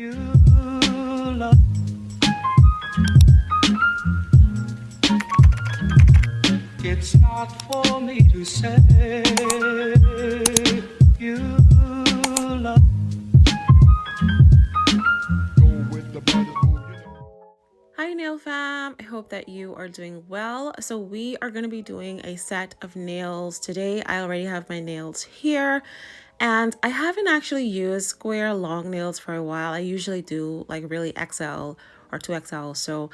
You love. It's not for me to say. You love. Hi nail fam, I hope that you are doing well. So we are going to be doing a set of nails today. I already have my nails here and I haven't actually used square long nails for a while. I usually do like really XL or 2XL. So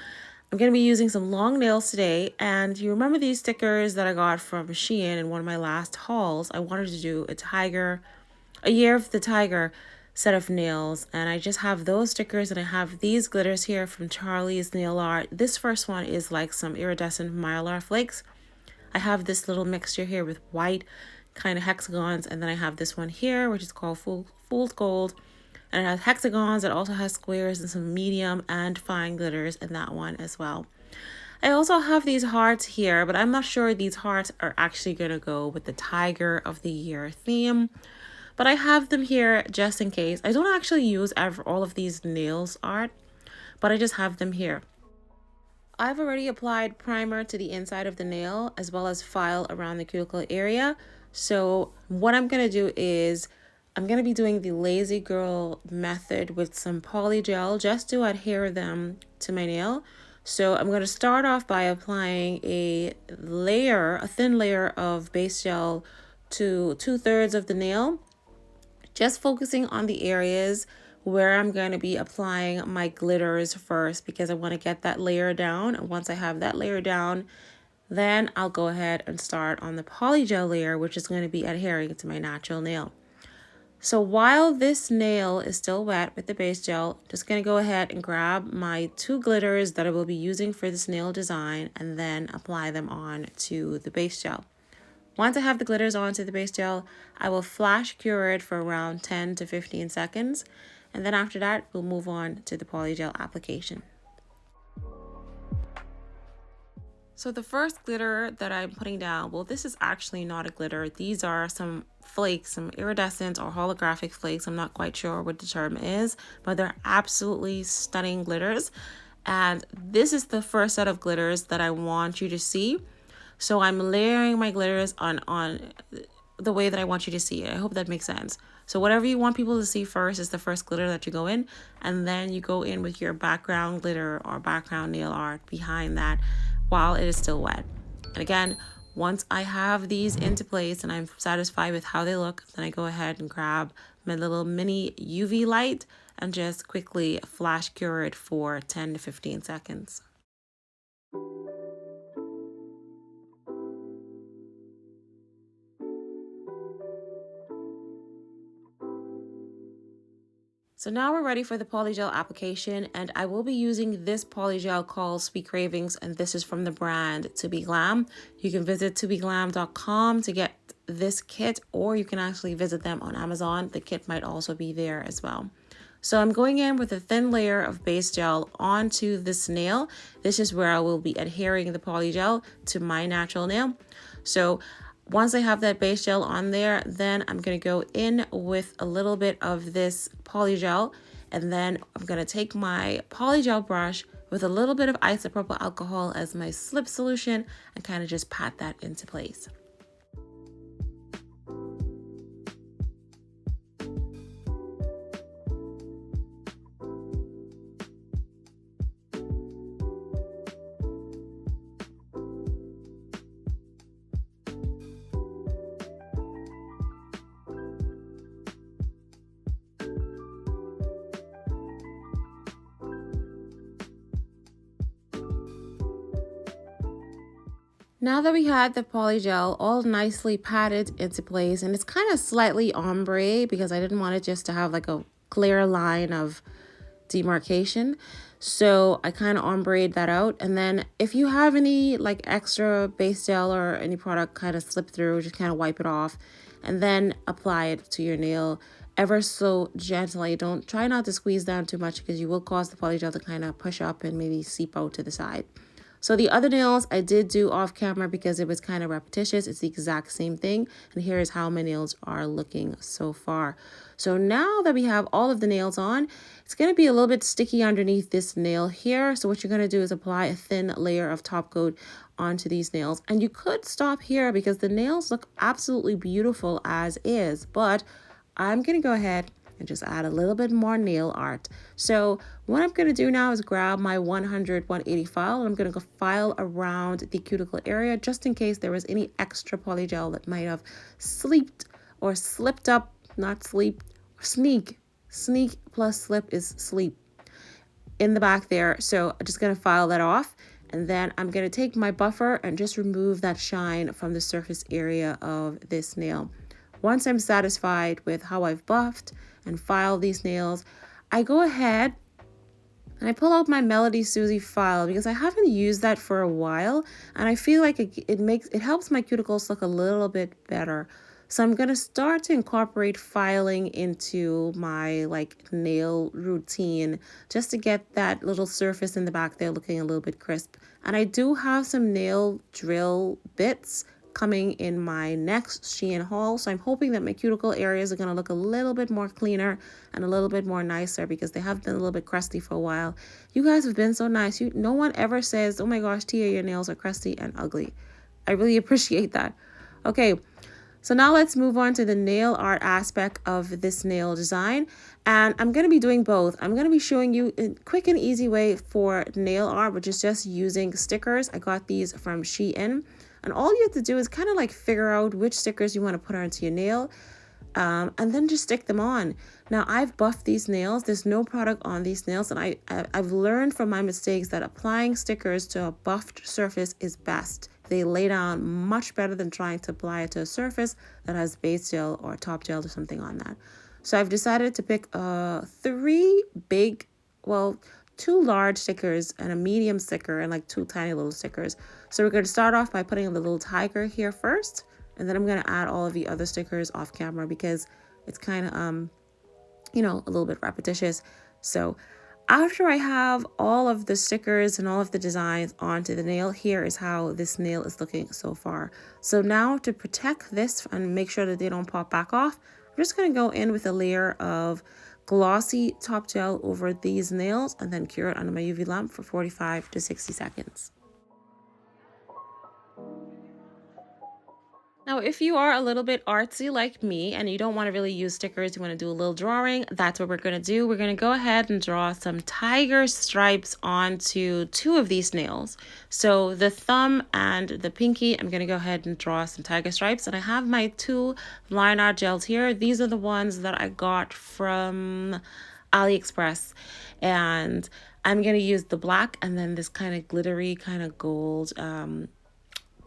I'm going to be using some long nails today. And you remember these stickers that I got from SheIn in one of my last hauls? I wanted to do a year of the tiger set of nails, and I just have those stickers, and I have these glitters here from Charlie's Nail Art. This first one is like some iridescent mylar flakes. I have this little mixture here with white kind of hexagons, and then I have this one here which is called fool's gold, and it has hexagons. It also has squares and some medium and fine glitters in that one as well. I also have these hearts here, but I'm not sure these hearts are actually going to go with the Tiger of the Year theme. But I have them here just in case. I don't actually use all of these nails art, but I just have them here. I've already applied primer to the inside of the nail as well as file around the cuticle area. So what I'm going to do is I'm going to be doing the Lazy Girl method with some polygel just to adhere them to my nail. So I'm going to start off by applying a thin layer of base gel to 2/3 of the nail, just focusing on the areas where I'm going to be applying my glitters first because I want to get that layer down. And once I have that layer down, then I'll go ahead and start on the polygel layer, which is going to be adhering to my natural nail. So while this nail is still wet with the base gel, just going to go ahead and grab my 2 glitters that I will be using for this nail design and then apply them on to the base gel. Once I have the glitters onto the base gel, I will flash cure it for around 10 to 15 seconds. And then after that, we'll move on to the polygel application. So the first glitter that I'm putting down, well, this is actually not a glitter. These are some flakes, some iridescent or holographic flakes. I'm not quite sure what the term is, but they're absolutely stunning glitters. And this is the first set of glitters that I want you to see. So I'm layering my glitters on the way that I want you to see it. I hope that makes sense. So whatever you want people to see first is the first glitter that you go in, and then you go in with your background glitter or background nail art behind that while it is still wet. And again, once I have these into place and I'm satisfied with how they look, then I go ahead and grab my little mini UV light and just quickly flash cure it for 10 to 15 seconds. So now we're ready for the polygel application, and I will be using this polygel called Sweet Cravings, and this is from the brand TOBEGLAM. You can visit tobeglam.com to get this kit, or you can actually visit them on Amazon. The kit might also be there as well. So I'm going in with a thin layer of base gel onto this nail. This is where I will be adhering the polygel to my natural nail. So once I have that base gel on there, then I'm going to go in with a little bit of this polygel, and then I'm going to take my polygel brush with a little bit of isopropyl alcohol as my slip solution and kind of just pat that into place. Now that we had the polygel all nicely patted into place, and it's kind of slightly ombre because I didn't want it just to have like a clear line of demarcation. So I kind of ombreed that out. And then if you have any like extra base gel or any product kind of slip through, just kind of wipe it off and then apply it to your nail ever so gently. Don't try not to squeeze down too much because you will cause the polygel to kind of push up and maybe seep out to the side. So the other nails I did do off camera because it was kind of repetitious. It's the exact same thing. And here's how my nails are looking so far. So now that we have all of the nails on, it's going to be a little bit sticky underneath this nail here. So what you're going to do is apply a thin layer of top coat onto these nails. And you could stop here because the nails look absolutely beautiful as is, but I'm going to go ahead and just add a little bit more nail art. So what I'm going to do now is grab my 180 file. And I'm going to go file around the cuticle area just in case there was any extra polygel that might have slipped or slipped up, not sleep, sneak plus slip is sleep in the back there. So I'm just going to file that off. And then I'm going to take my buffer and just remove that shine from the surface area of this nail. Once I'm satisfied with how I've buffed and filed these nails, I go ahead and I pull out my Melody Susie file because I haven't used that for a while, and I feel like it helps my cuticles look a little bit better. So I'm going to start to incorporate filing into my nail routine just to get that little surface in the back there looking a little bit crisp. And I do have some nail drill bits coming in my next SheIn haul, so I'm hoping that my cuticle areas are going to look a little bit more cleaner and a little bit more nicer because they have been a little bit crusty for a while. You guys have been so nice. No one ever says, oh my gosh, Tia, your nails are crusty and ugly. I really appreciate that. Okay, so now let's move on to the nail art aspect of this nail design. And I'm going to be doing both. I'm going to be showing you a quick and easy way for nail art, which is just using stickers. I got these from SheIn. And all you have to do is kind of figure out which stickers you want to put onto your nail, and then just stick them on. Now, I've buffed these nails. There's no product on these nails, and I've learned from my mistakes that applying stickers to a buffed surface is best. They lay down much better than trying to apply it to a surface that has base gel or top gel or something on that. So I've decided to pick two large stickers and a medium sticker and two tiny little stickers. So we're going to start off by putting a little tiger here first, and then I'm going to add all of the other stickers off camera because it's kind of a little bit repetitious. So after I have all of the stickers and all of the designs onto the nail, here is how this nail is looking so far. So now to protect this and make sure that they don't pop back off, I'm just going to go in with a layer of glossy top gel over these nails and then cure it under my UV lamp for 45 to 60 seconds. Now, if you are a little bit artsy like me and you don't want to really use stickers, you want to do a little drawing, that's what we're going to do. We're going to go ahead and draw some tiger stripes onto two of these nails. So the thumb and the pinky, I'm going to go ahead and draw some tiger stripes. And I have my two line art gels here. These are the ones that I got from AliExpress. And I'm going to use the black and then this kind of glittery kind of gold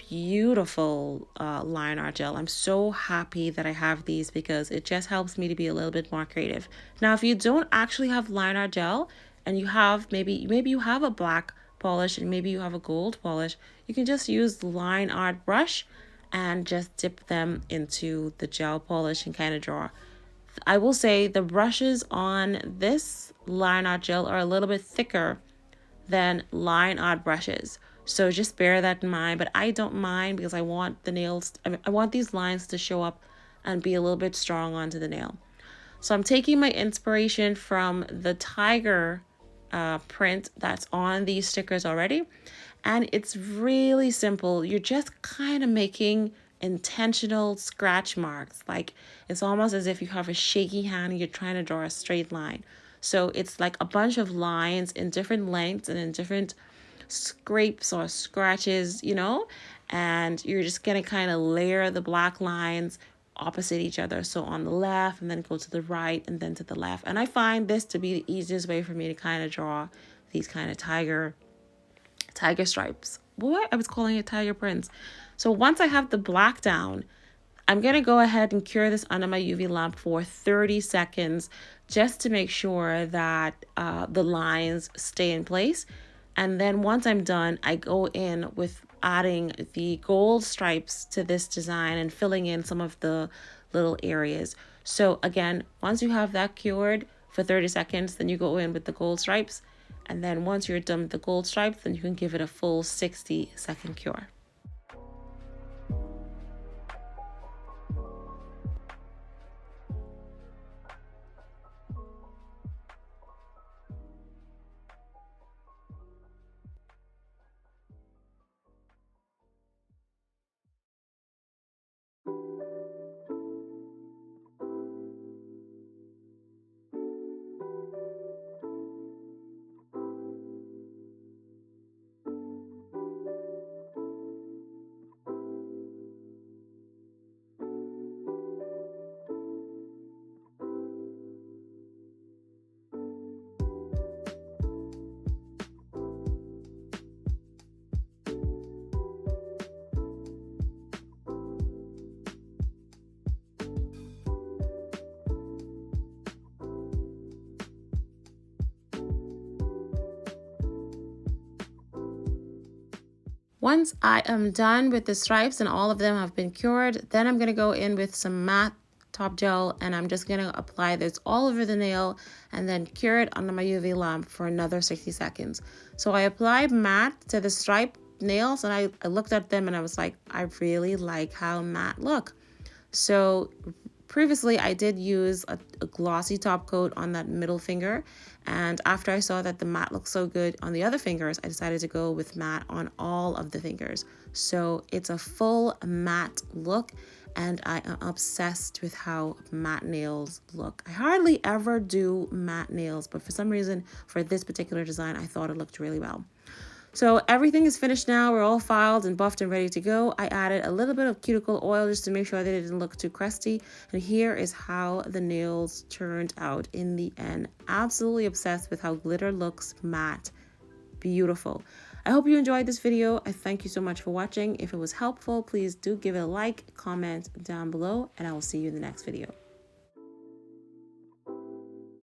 beautiful line art gel. I'm so happy that I have these because it just helps me to be a little bit more creative. Now, if you don't actually have line art gel and you have maybe you have a black polish and maybe you have a gold polish, you can just use the line art brush and just dip them into the gel polish and kind of draw. I will say the brushes on this line art gel are a little bit thicker than line art brushes. So just bear that in mind, but I don't mind because I want I want these lines to show up and be a little bit strong onto the nail. So I'm taking my inspiration from the tiger print that's on these stickers already. And it's really simple. You're just kind of making intentional scratch marks. It's almost as if you have a shaky hand and you're trying to draw a straight line. So it's like a bunch of lines in different lengths and in different scrapes or scratches, and you're just going to kind of layer the black lines opposite each other. So on the left and then go to the right and then to the left. And I find this to be the easiest way for me to kind of draw these kind of tiger stripes. What? I was calling it tiger prints. So once I have the black down, I'm going to go ahead and cure this under my UV lamp for 30 seconds just to make sure that the lines stay in place. And then once I'm done, I go in with adding the gold stripes to this design and filling in some of the little areas. So again, once you have that cured for 30 seconds, then you go in with the gold stripes And then once you're done with the gold stripes, then you can give it a full 60-second cure. Once I am done with the stripes and all of them have been cured, then I'm going to go in with some matte top gel, and I'm just going to apply this all over the nail and then cure it under my UV lamp for another 60 seconds. So I applied matte to the stripe nails, and I looked at them and I was like, I really like how matte look. So previously I did use a glossy top coat on that middle finger, and after I saw that the matte looked so good on the other fingers, I decided to go with matte on all of the fingers. So it's a full matte look, and I am obsessed with how matte nails look. I hardly ever do matte nails, but for some reason for this particular design I thought it looked really well. So everything is finished now. We're all filed and buffed and ready to go. I added a little bit of cuticle oil just to make sure that it didn't look too crusty. And here is how the nails turned out in the end. Absolutely obsessed with how glitter looks matte. Beautiful. I hope you enjoyed this video. I thank you so much for watching. If it was helpful, please do give it a like, comment down below, and I will see you in the next video.